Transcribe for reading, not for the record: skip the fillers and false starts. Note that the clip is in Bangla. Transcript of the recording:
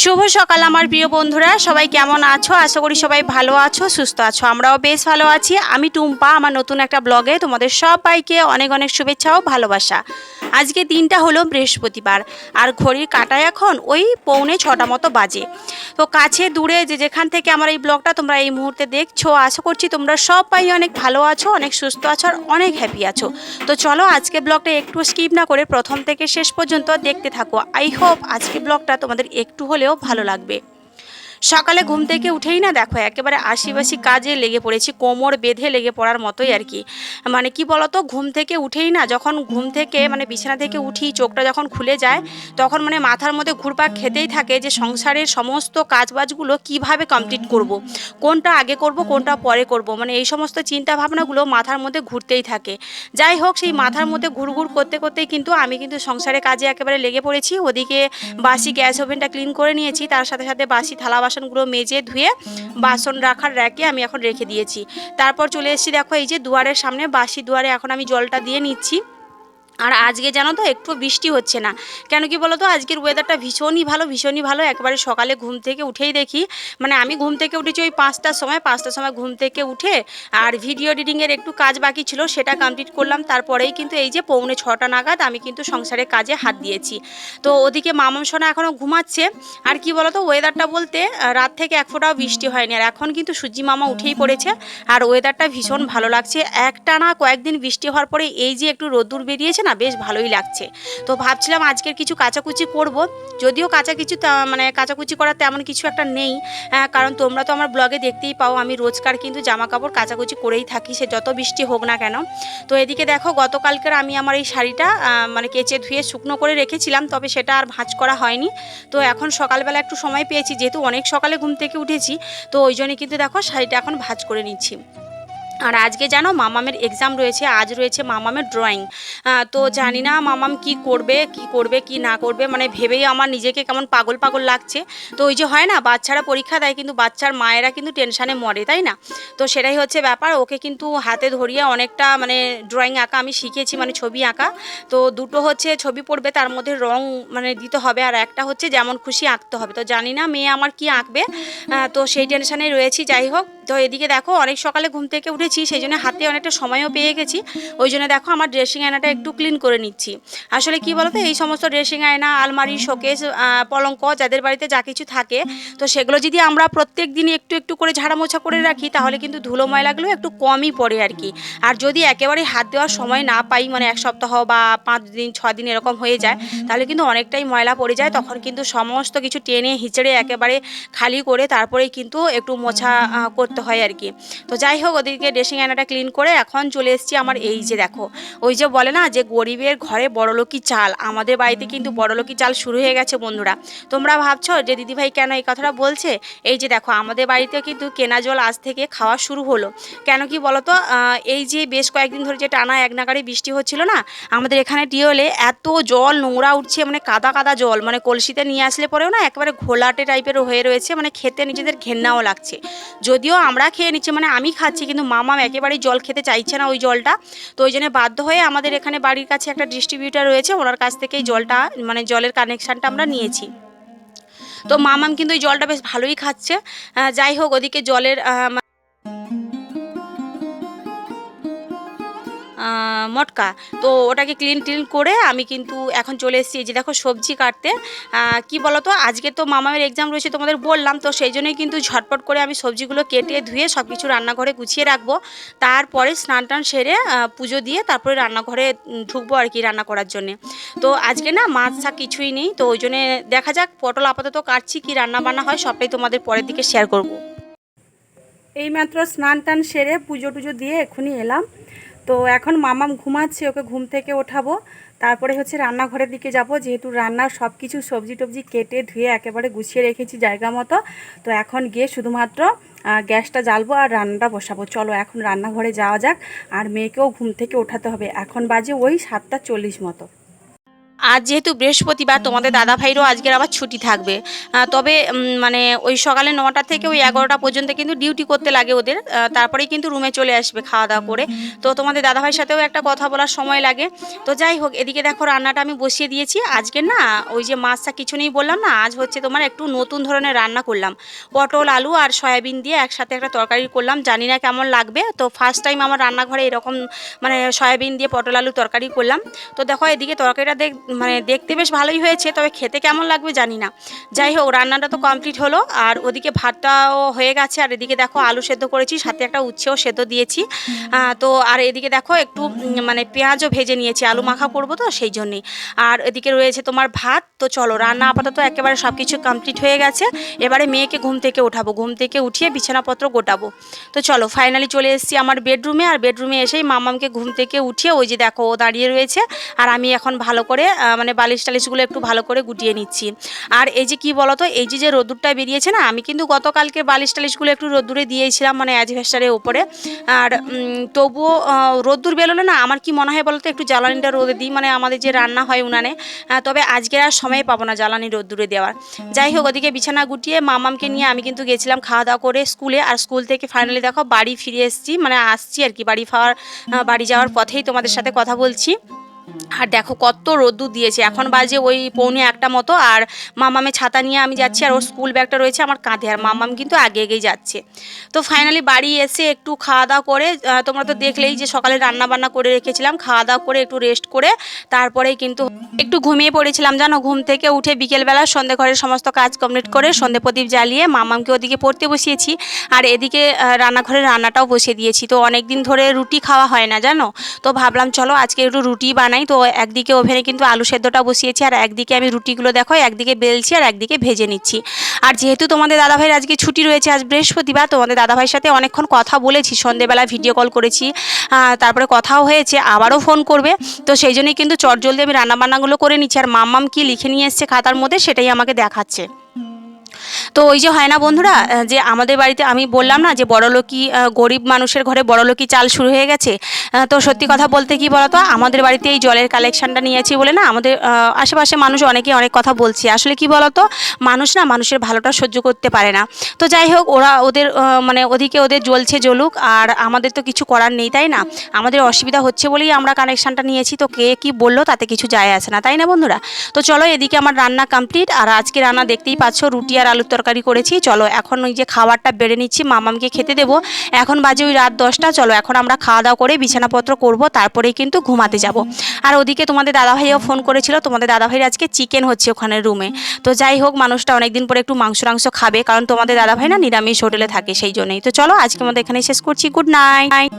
শুভ সকাল আমার প্রিয় বন্ধুরা, সবাই কেমন আছো? আশা করি সবাই ভালো আছো, সুস্থ আছো। আমরাও বেশ ভালো আছি। আমি টুম্পা, আমার নতুন একটা ব্লগে তোমাদের সবাইকে অনেক অনেক শুভেচ্ছা ও ভালোবাসা। আজকে দিনটা হলো বৃহস্পতিবার, আর ঘড়ির কাঁটায় এখন ওই 6:45 মতো বাজে। তো কাছে দূরে যে যেখান থেকে আমার এই ব্লগটা তোমরা এই মুহূর্তে দেখছো, আশা করছি তোমরা সবাই অনেক ভালো আছো, অনেক সুস্থ আছো আর অনেক হ্যাপি আছো। তো চলো আজকে ব্লগটা একটু স্কিপ না করে প্রথম থেকে শেষ পর্যন্ত দেখতে থাকো। আই হোপ আজকে ব্লগটা তোমাদের একটু হলেও ভালো লাগবে। সকালে ঘুম থেকে উঠেই না দেখো একেবারে আশিবাসি কাজে লেগে পড়েছি, কোমর বেঁধে লেগে পড়ার মতোই আর কি। মানে কি বলতো, ঘুম থেকে উঠেই না, যখন ঘুম থেকে মানে বিছানা থেকে উঠি, চোখটা যখন খুলে যায় তখন মানে মাথার মধ্যে ঘুরপাক খেতেই থাকে যে সংসারের সমস্ত কাজবাজগুলো কিভাবে কমপ্লিট করব, কোনটা আগে করব কোনটা পরে করব, মানে এই সমস্ত চিন্তা ভাবনাগুলো মাথার মধ্যে ঘুরতেই থাকে। যাই হোক, সেই মাথার মধ্যে ঘুরঘুর করতে করতেই কিন্তু আমি কিন্তু সংসারের কাজে একেবারে লেগে পড়েছি। ওদিকে বাসি গ্যাস ওভেনটা ক্লিন করে নিয়েছি, তার সাথে সাথে বাসি থালা বাসনগুলো মেজে ধুয়ে বাসন রাখার র্যাকে আমি এখন রেখে দিয়েছি। তারপর চলে এসেছি দেখো এই যে দুয়ারের সামনে, বাসি দুয়ারে এখন আমি জলটা দিয়ে নিচ্ছি। আর আজকে জানো তো একটু বৃষ্টি হচ্ছে না, কেন কি বলো তো, আজকের ওয়েদারটা ভীষণই ভালো, ভীষণই ভালো। একবারে সকালে ঘুম থেকে উঠেই দেখি, মানে আমি ঘুম থেকে উঠেছি ওই 5টার সময় ঘুম থেকে উঠে আর ভিডিও এডিটিংয়ের একটু কাজ বাকি ছিল, সেটা কমপ্লিট করলাম। তারপরেই কিন্তু এই যে 5:45 নাগাদ আমি কিন্তু সংসারের কাজে হাত দিয়েছি। তো ওদিকে মামাম সোনা এখনও ঘুমাচ্ছে। আর কি বলো তো, ওয়েদারটা বলতে রাত থেকে এক ফোঁটাও বৃষ্টি হয়নি, আর এখন কিন্তু সূর্যি মামা উঠেই পড়েছে। আর ওয়েদারটা ভীষণ ভালো লাগছে। একটানা কয়েকদিন বৃষ্টি হওয়ার পরে এই যে একটু রোদ্দুর বেরিয়েছে না, বেশ ভালোই লাগছে। তো ভাবছিলাম আজকের কিছু কাচাকুচি করব, যদিও মানে কাচাকুচি করার তেমন কিছু একটা নেই। কারণ তোমরা তো আমার ব্লগে দেখতেই পাও আমি রোজকার কিন্তু জামা কাপড় কাচাকুচি করেই থাকি, সে যত বৃষ্টি হোক না কেন। তো এদিকে দেখো গতকালকের আমি আমার এই শাড়িটা মানে কেচে ধুয়ে শুকনো করে রেখেছিলাম, তবে সেটা আর ভাঁজ করা হয়নি। তো এখন সকালবেলা একটু সময় পেয়েছি, যেহেতু অনেক সকালে ঘুম থেকে উঠেছি, তো ওই জন্যই কিন্তু দেখো শাড়িটা এখন ভাঁজ করে নিচ্ছি। আর আজকে জানো মামামের এক্সাম রয়েছে, আজ রয়েছে মামামের ড্রয়িং। তো জানি না মামাম কি করবে কি না করবে, মানে ভেবেই আমার নিজেকে কেমন পাগল পাগল লাগছে। তো ওই যে হয় না, বাচ্চারা পরীক্ষা দেয় কিন্তু বাচ্চার মায়েরা কিন্তু টেনশানে মরে, তাই না? তো সেটাই হচ্ছে ব্যাপার। ওকে কিন্তু হাতে ধরিয়ে অনেকটা মানে ড্রয়িং আঁকা আমি শিখেছি, মানে ছবি আঁকা। তো দুটো হচ্ছে ছবি পড়বে, তার মধ্যে রং মানে দিতে হবে, আর একটা হচ্ছে যেমন খুশি আঁকতে হবে। তো জানি না মেয়ে আমার কি আঁকবে, তো সেই টেনশানে রয়েছি। যাই হোক, তো এদিকে দেখো অনেক সকালে ঘুম থেকে উঠেছি, সেই জন্য হাতে অনেকটা সময়ও পেয়ে গেছি। ওই জন্য দেখো আমার ড্রেসিং আয়নাটা একটু ক্লিন করে নিচ্ছি। আসলে কি বলতো, এই সমস্ত ড্রেসিং আয়না, আলমারি, শোকেস, পলঙ্ক যাদের বাড়িতে যা কিছু থাকে, তো সেগুলো যদি আমরা প্রত্যেক দিন একটু একটু করে ঝাড়ামোছা করে রাখি, তাহলে কিন্তু ধুলো ময়লাগুলো একটু কমই পড়ে আর কি। আর যদি একেবারে হাত দেওয়ার সময় না পাই, মানে 1 সপ্তাহ বা 5 দিন 6 দিন এরকম হয়ে যায়, তাহলে কিন্তু অনেকটাই ময়লা পড়ে যায়। তখন কিন্তু সমস্ত কিছু টেনে হিচড়ে একেবারে খালি করে তারপরেই কিন্তু একটু মোছা করতে হয় আর কি। তো যাই হোক, ওদিকে ড্রেসিং আয়নাটা ক্লিন করে এখন চলে এসেছি আমার এই যে দেখো, ওই যে বলে না যে গরিবের ঘরে বড়লোকি চাল, আমাদের বাড়িতে কিন্তু বড়লোকি চাল শুরু হয়ে গেছে বন্ধুরা। তোমরা ভাবছো যে দিদিভাই কেন এই কথাটা বলছে, এই যে দেখো আমাদের বাড়িতে কিন্তু কেনা জল আজ থেকে খাওয়া শুরু হলো। কেন কি বলতো, এই যে বেশ কয়েকদিন ধরে যে টানা এক নাগাড়ে বৃষ্টি হচ্ছিল না, আমাদের এখানে টিওলে এত জল নোংরা উঠছে, মানে কাদা কাদা জল, মানে কলসিতে নিয়ে আসলে পরেও না একেবারে ঘোলাটে টাইপের হয়ে রয়েছে, মানে খেতে নিজেদের ঘেন্নাও লাগছে। যদিও আমরা খেয়ে নিচ্ছি, মানে আমি খাচ্ছি, কিন্তু মামাম একেবারেই জল খেতে চাইছে না ওই জলটা। তো ওই জন্য বাধ্য হয়ে আমাদের এখানে বাড়ির কাছে একটা ডিস্ট্রিবিউটার রয়েছে, ওনার কাছ থেকেই জলটা মানে জলের কানেকশানটা আমরা নিয়েছি। তো মামাম কিন্তু ওই জলটা বেশ ভালোই খাচ্ছে। যাই হোক, ওদিকে জলের মটকা, তো ওটাকে ক্লিন টিন করে আমি কিন্তু এখন চলে এসেছি এই যে দেখো সবজি কাটতে। কি বলো তো, আজকে তো মামামের এক্সাম রয়েছে তোমাদের বললাম, তো সেই জন্যই কিন্তু ঝটপট করে আমি সবজিগুলো কেটে ধুয়ে সব কিছু রান্নাঘরে গুছিয়ে রাখবো। তারপরে স্নান টান সেরে পুজো দিয়ে তারপরে রান্নাঘরে ঢুকবো আর কি রান্না করার জন্যে। তো আজকে না মাছ শাক কিছুই নেই, তো ওই জন্যে দেখা যাক, পটল আপাতত কাটছি, কি রান্না বান্না হয় সবটাই তোমাদের পরের দিকে শেয়ার করবো। এইমাত্র স্নান টান সেরে পুজো টুজো দিয়ে এক্ষুনি এলাম। তো এখন মামাম ঘুমাচ্ছে, ওকে ঘুম থেকে ওঠাবো, তারপরে হচ্ছে রান্নাঘরের দিকে যাব, যেহেতু রান্নার সব কিছু সবজি টবজি কেটে ধুয়ে একেবারে গুছিয়ে রেখেছি জায়গা মতো। তো এখন গিয়ে শুধুমাত্র গ্যাসটা জ্বালবো আর রান্নাটা বসাবো। চলো এখন রান্নাঘরে যাওয়া যাক, আর মেয়েকেও ঘুম থেকে ওঠাতে হবে, এখন বাজে ওই 7:40 মতো। আজ যেহেতু বৃহস্পতিবার তোমাদের দাদাভাইরও আজকের আবার ছুটি থাকবে, তবে মানে ওই সকালে 9টা থেকে ওই 11টা পর্যন্ত কিন্তু ডিউটি করতে লাগে ওদের, তারপরেই কিন্তু রুমে চলে আসবে খাওয়া দাওয়া করে। তো তোমাদের দাদাভাইয়ের সাথেও একটা কথা বলার সময় লাগে। তো যাই হোক, এদিকে দেখো রান্নাটা আমি বসিয়ে দিয়েছি। আজকে না ওই যে মাছটা কিছু নেই বললাম না, আজ হচ্ছে তোমার একটু নতুন ধরনের রান্না করলাম। পটল আলু আর সয়াবিন দিয়ে একসাথে একটা তরকারি করলাম, জানি না কেমন লাগবে। তো ফার্স্ট টাইম আমার রান্নাঘরে এরকম মানে সয়াবিন দিয়ে পটল আলু তরকারি করলাম। তো দেখো এদিকে তরকারিটা মানে দেখতে বেশ ভালোই হয়েছে, তবে খেতে কেমন লাগবে জানি না। যাই হোক, রান্নাটা তো কমপ্লিট হলো, আর ওদিকে ভাতটাও হয়ে গেছে। আর এদিকে দেখো আলু সেদ্ধ করেছি, সাথে একটা উচ্ছেও সেদ্ধ দিয়েছি। তো আর এদিকে দেখো একটু মানে পেঁয়াজও ভেজে নিয়েছি, আলু মাখা করবো তো সেই জন্যই। আর এদিকে রয়েছে তোমার ভাত। তো চলো, রান্না আপাতত একেবারে সব কিছু কমপ্লিট হয়ে গেছে। এবারে মেয়েকে ঘুম থেকে ওঠাবো, ঘুম থেকে উঠিয়ে বিছানাপত্র গোটাবো। তো চলো, ফাইনালি চলে এসেছি আমার বেডরুমে। আর বেডরুমে এসেই মামামকে ঘুম থেকে উঠিয়ে ওই যে দেখো ও দাঁড়িয়ে রয়েছে। আর আমি এখন ভালো করে মানে বালিশ টালিশগুলো একটু ভালো করে গুটিয়ে নিচ্ছি। আর এই যে কি বলতো, এই যে রোদ্দুরটা বেরিয়েছে না, আমি কিন্তু গতকালকে বালিশ টালিশগুলো একটু রোদ্দুরে দিয়েছিলাম, মানে অ্যাজবেস্টারের ওপরে। আর তবুও রোদ্দুর বেরোলে না আমার কি মনে হয় বলতো, একটু জ্বালানিটা রোদে দিই, মানে আমাদের যে রান্না হয় উনানে। তবে আজকে আর সময় পাবো না জ্বালানি রোদ্দুরে দেওয়ার। যাই হোক, ওদিকে বিছানা গুটিয়ে মামামকে নিয়ে আমি কিন্তু গেছিলাম খাওয়া দাওয়া করে স্কুলে। আর স্কুল থেকে ফাইনালি দেখো বাড়ি ফিরে এসেছি, মানে আসছি আর কি, বাড়ি যাওয়ার পথেই তোমাদের সাথে কথা বলছি। আর দেখো কত রোদ্দুর দিয়েছে, এখন বাজে ওই 1:45 মতো। আর মামামে ছাতা নিয়ে আমি যাচ্ছি, আর ওর স্কুল ব্যাগটা রয়েছে আমার কাঁধে, আর মামাম কিন্তু আগে এগিয়ে যাচ্ছে। তো ফাইনালি বাড়ি এসে একটু খাওয়া দাওয়া করে, তোমরা তো দেখলেই যে সকালে রান্না বান্না করে রেখেছিলাম, খাওয়া দাওয়া করে একটু রেস্ট করে তারপরেই কিন্তু একটু ঘুমিয়ে পড়েছিলাম জানো। ঘুম থেকে উঠে বিকেলবেলা সন্ধে ঘরের সমস্ত কাজ কমপ্লিট করে সন্ধে প্রদীপ জ্বালিয়ে মামামকে ওদিকে পড়তে বসিয়েছি। আর এদিকে রান্নাঘরের রান্নাটাও বসিয়ে দিয়েছি। তো অনেক দিন ধরে রুটি খাওয়া হয় না জানো, তো ভাবলাম চলো আজকে একটু রুটি বানাই। তো একদিকে ওভেনে কিন্তু আলু সেদ্ধটা বসিয়েছি, আর একদিকে আমি রুটিগুলো দেখো একদিকে বেলছি আর একদিকে ভেজে নিচ্ছি। আর যেহেতু তোমাদের দাদাভাইয়ের আজকে ছুটি রয়েছে, আজ বৃহস্পতিবার, তোমাদের দাদাভাইয়ের সাথে অনেকক্ষণ কথা বলেছি, সন্ধেবেলা ভিডিও কল করেছি, তারপরে কথাও হয়েছে, আবারও ফোন করবে। তো সেই জন্যই কিন্তু চটজলদি আমি রান্নাবান্নাগুলো করে নিচ্ছি। আর মাম্মাম কি লিখে নিয়ে এসছে খাতার মধ্যে সেটাই আমাকে দেখাচ্ছে। তো ওই যে হয় না বন্ধুরা, যে আমাদের বাড়িতে আমি বললাম না যে বড়লোকি গরিব মানুষের ঘরে বড়লোকি চাল শুরু হয়ে গেছে। তো সত্যি কথা বলতে কি বলতো, আমাদের বাড়িতে এই জলের কালেকশনটা নিয়েছি বলে না, আমাদের আশেপাশে মানুষ অনেকেই অনেক কথা বলছে। আসলে কি বলতো, মানুষ না মানুষের ভালোটা সহ্য করতে পারে না। তো যাই হোক, ওদের মানে ওদিকে ওদের জ্বলছে জ্বলুক, আর আমাদের তো কিছু করার নেই, তাই না? আমাদের অসুবিধা হচ্ছে বলেই আমরা কানেকশানটা নিয়েছি, তো কে কি বললো তাতে কিছু যায় আসে না, তাই না বন্ধুরা? তো চলো, এদিকে আমার রান্না কমপ্লিট। আর আজকে রান্না দেখতেই পাচ্ছ, রুটি আর আলুর তরকারি করেছি। চলো এখন ওই যে খাবারটা বেড়ে নিচ্ছি, মামামকে খেতে দেবো। এখন বাজে ওই রাত 10টা। চলো এখন আমরা খাওয়া দাওয়া করে বিছানাপত্র করবো, তারপরেই কিন্তু ঘুমাতে যাব। আর ওদিকে তোমাদের দাদাভাইও ফোন করেছিল, তোমাদের দাদাভাইয়ের আজকে চিকেন হচ্ছে ওখানে রুমে। তো যাই হোক, মানুষটা অনেকদিন পরে একটু মাংস খাবে, কারণ তোমাদের দাদাভাই না নিরামিষ হোটেলে থাকে, সেই জন্যই। তো চলো আজকে আমাদের এখানে শেষ করছি। Good night.